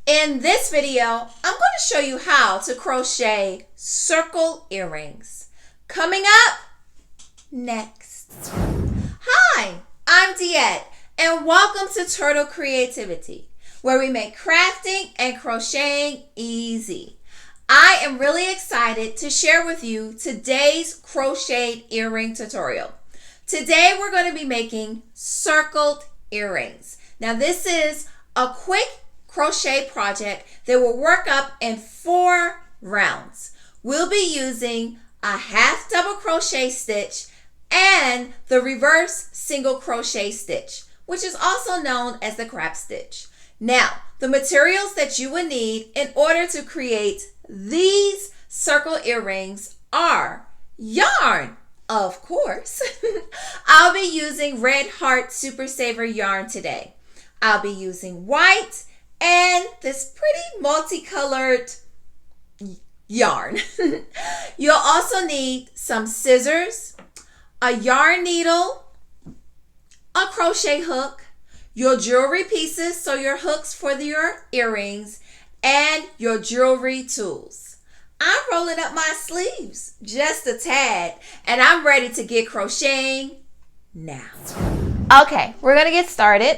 In this video, I'm going to show you how to crochet circle earrings. Coming up next. Hi, I'm Diette, and welcome to Turtle Creativity, where we make crafting and crocheting easy. I am really excited to share with you today's crocheted earring tutorial. Today we're going to be making circled earrings. Now this is a quick crochet project that will work up in 4 rounds. We'll be using a half double crochet stitch and the reverse single crochet stitch, which is also known as the crab stitch. Now, the materials that you will need in order to create these circle earrings are yarn, of course. I'll be using Red Heart Super Saver yarn today. I'll be using white and this pretty multicolored yarn. You'll also need some scissors, a yarn needle, a crochet hook, your jewelry pieces, so your hooks for your earrings, and your jewelry tools. I'm rolling up my sleeves just a tad, and I'm ready to get crocheting now. Okay, we're gonna get started.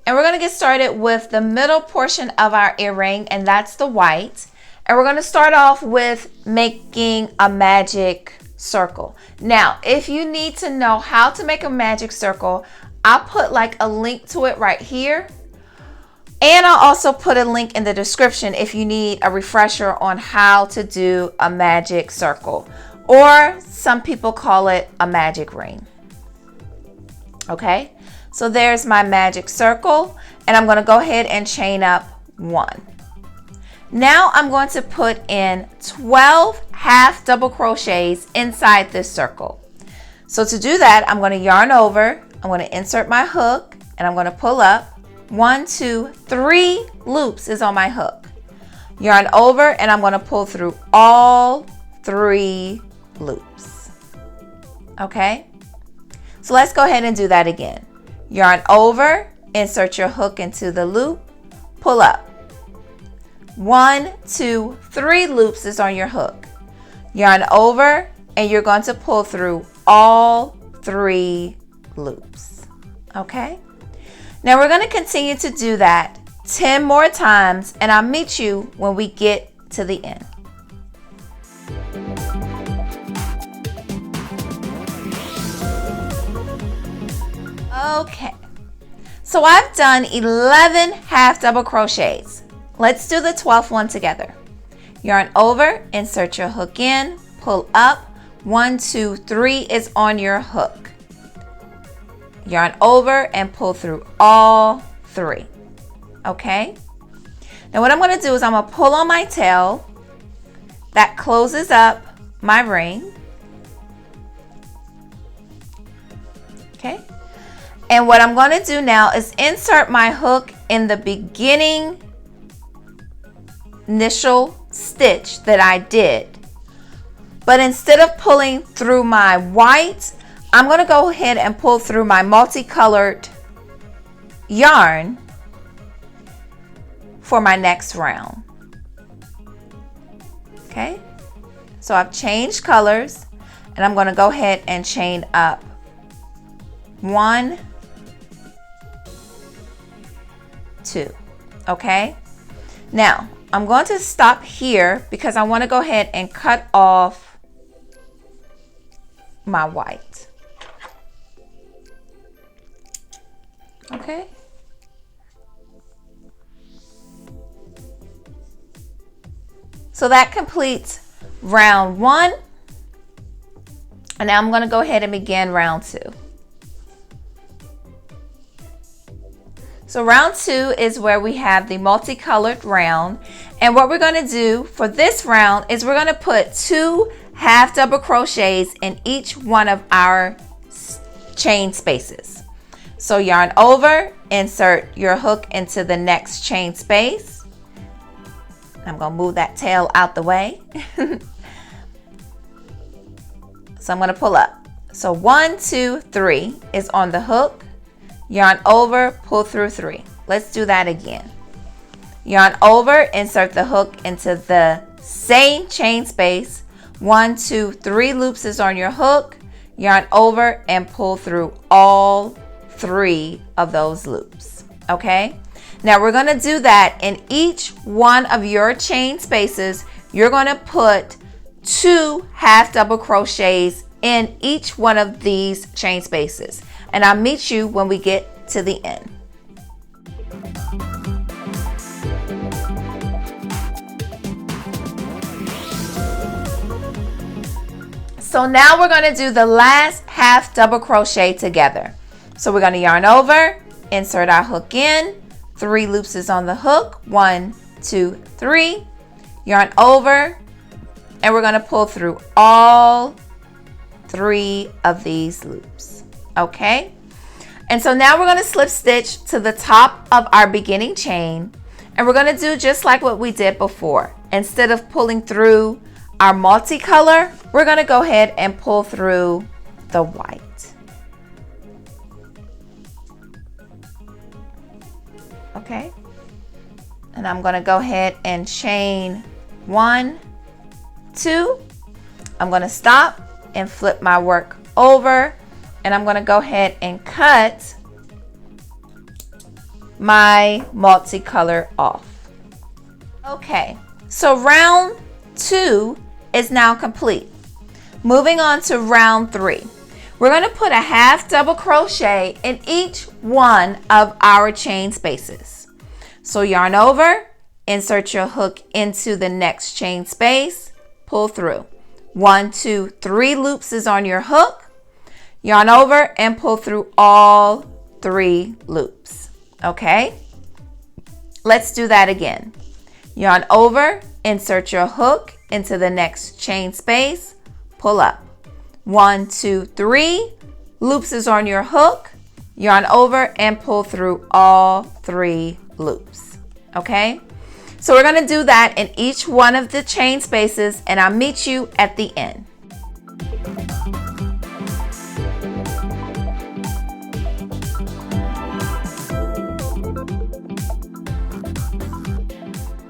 And we're going to get started with the middle portion of our earring, and that's the white. And we're going to start off with making a magic circle. Now, if you need to know how to make a magic circle, I'll put like a link to it right here. And I'll also put a link in the description if you need a refresher on how to do a magic circle. Or some people call it a magic ring. Okay? So there's my magic circle, and I'm going to go ahead and chain up 1. Now I'm going to put in 12 half double crochets inside this circle. So to do that, I'm going to yarn over, I'm going to insert my hook, and I'm going to pull up. 1, 2, 3 loops is on my hook. Yarn over, and I'm going to pull through all 3 loops. Okay? So let's go ahead and do that again. Yarn over, insert your hook into the loop, pull up. 1, 2, 3 loops is on your hook. Yarn over, and you're going to pull through all 3 loops. Okay? Now we're going to continue to do that 10 more times, and I'll meet you when we get to the end. Okay, so I've done 11 half double crochets. Let's do the 12th one together. Yarn over, insert your hook in, pull up. 1, 2, 3 is on your hook. Yarn over and pull through all 3. Okay? Now what I'm going to do is I'm going to pull on my tail. That closes up my ring. Okay? And what I'm going to do now is insert my hook in the beginning initial stitch that I did. But instead of pulling through my white, I'm going to go ahead and pull through my multicolored yarn for my next round. Okay? So I've changed colors, and I'm going to go ahead and chain up 1, 2. Okay, now I'm going to stop here because I want to go ahead and cut off my white. Okay, so that completes round 1, and now I'm going to go ahead and begin round 2. So round 2 is where we have the multicolored round, and what we're going to do for this round is we're going to put 2 half double crochets in each one of our chain spaces. So yarn over, insert your hook into the next chain space. I'm going to move that tail out the way. So I'm going to pull up. So 1, 2, 3 is on the hook. Yarn over, pull through 3. Let's do that again. yarn over, insert the hook into the same chain space. 1, 2, 3 loops is on your hook, yarn over and pull through all 3 of those loops. Okay, now we're going to do that in each one of your chain spaces. You're going to put 2 half double crochets in each one of these chain spaces, and I'll meet you when we get to the end. So now we're going to do the last half double crochet together. So we're going to yarn over, insert our hook in, 3 loops is on the hook, 1, 2, 3, yarn over, and we're going to pull through all 3 of these loops. Okay, and so now we're going to slip stitch to the top of our beginning chain, and we're going to do just like what we did before. Instead of pulling through our multicolor, we're going to go ahead and pull through the white. Okay, and I'm going to go ahead and chain 1, 2. I'm going to stop and flip my work over, and I'm going to go ahead and cut my multicolor off. Okay, so round 2 is now complete. Moving on to round 3. We're going to put a half double crochet in each one of our chain spaces. So yarn over, insert your hook into the next chain space, pull through. 1, 2, 3 loops is on your hook, yarn over and pull through all 3 loops. Okay, let's do that again. Yarn over, insert your hook into the next chain space, pull up. 1, 2, 3 loops is on your hook, yarn over and pull through all 3 loops. Okay, so we're going to do that in each one of the chain spaces, and I'll meet you at the end.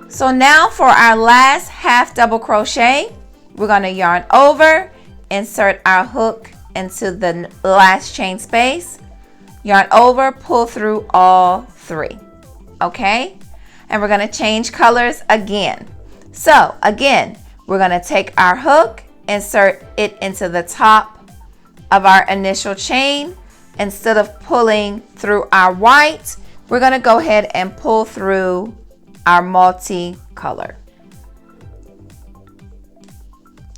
So now for our last half double crochet, we're going to yarn over, insert our hook into the last chain space, yarn over, pull through all 3. Okay, and we're going to change colors again. So again, we're going to take our hook, insert it into the top of our initial chain. Instead of pulling through our white, we're going to go ahead and pull through our multicolor.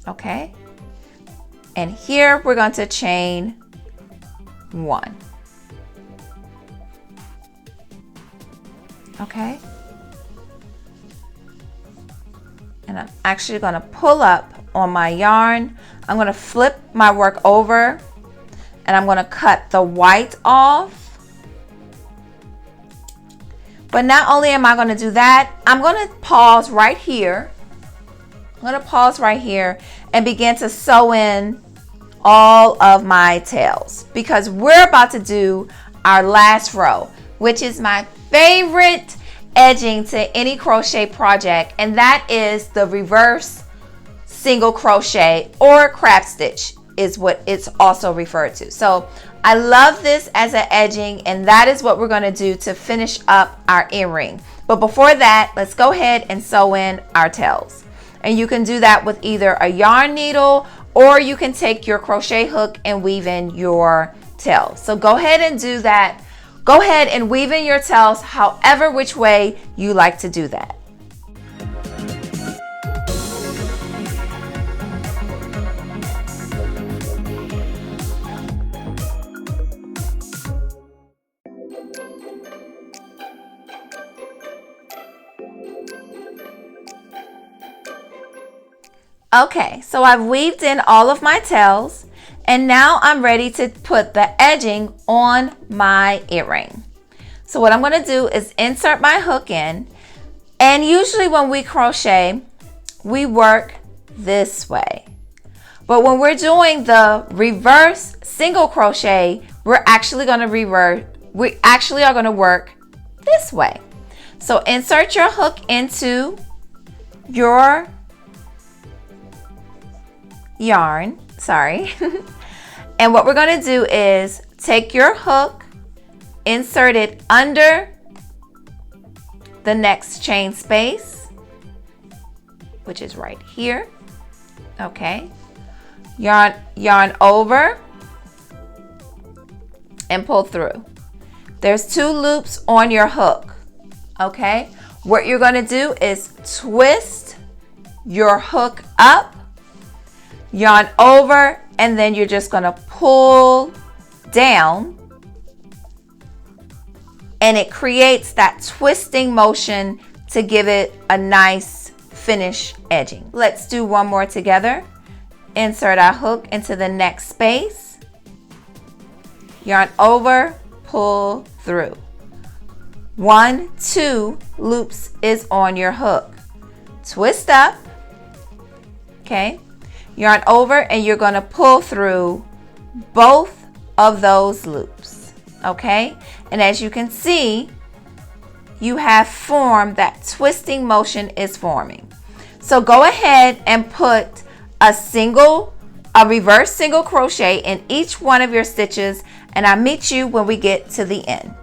Okay, and here we're going to chain 1. Okay, and I'm actually going to pull up on my yarn. I'm going to flip my work over, and I'm going to cut the white off. But not only am I going to do that, I'm going to pause right here. I'm going to pause right here and begin to sew in all of my tails, because we're about to do our last row, which is my favorite edging to any crochet project, and that is the reverse single crochet, or crab stitch is what it's also referred to. So I love this as an edging, and that is what we're going to do to finish up our earring. But before that, let's go ahead and sew in our tails. And you can do that with either a yarn needle, or you can take your crochet hook and weave in your tails. So go ahead and do that. Go ahead and weave in your tails however which way you like to do that. Okay, so I've weaved in all of my tails, and now I'm ready to put the edging on my earring. So what I'm going to do is insert my hook in, and usually when we crochet, we work this way. But when we're doing the reverse single crochet, we actually are going to work this way. So insert your hook into your yarn, and what we're going to do is take your hook, insert it under the next chain space, which is right here. Okay, yarn over and pull through. There's 2 loops on your hook. Okay, what you're going to do is twist your hook up, yarn over, and then you're just going to pull down, and it creates that twisting motion to give it a nice finish edging. Let's do one more together. Insert our hook into the next space, yarn over, pull through. 1, 2 loops is on your hook. Twist up, okay, yarn over, and you're going to pull through both of those loops. Okay, and as you can see, you have formed that twisting motion is forming. So go ahead and put a reverse single crochet in each one of your stitches, and I'll meet you when we get to the end.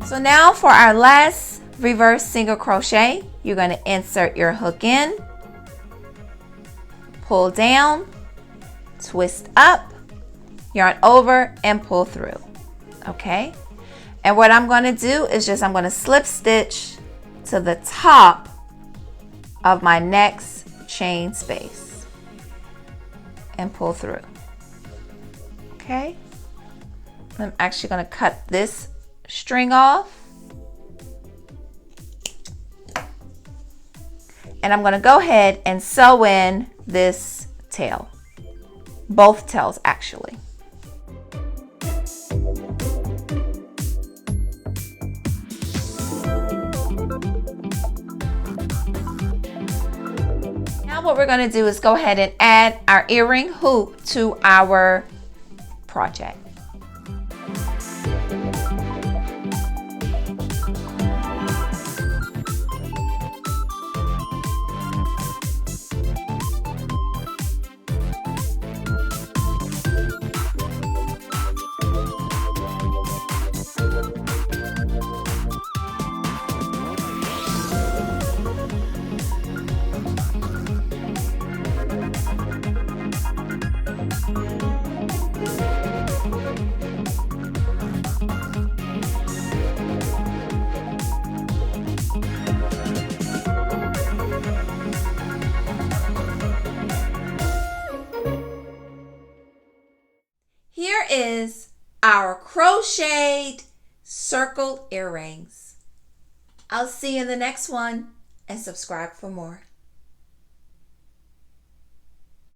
So now for our last reverse single crochet, you're going to insert your hook in, pull down, twist up, yarn over, and pull through. Okay, and what I'm going to do is I'm going to slip stitch to the top of my next chain space and pull through. Okay, I'm actually going to cut this string off, and I'm going to go ahead and sew in this tail, both tails actually. Now what we're going to do is go ahead and add our earring hoop to our project. Here is our crocheted circle earrings. I'll see you in the next one, and subscribe for more.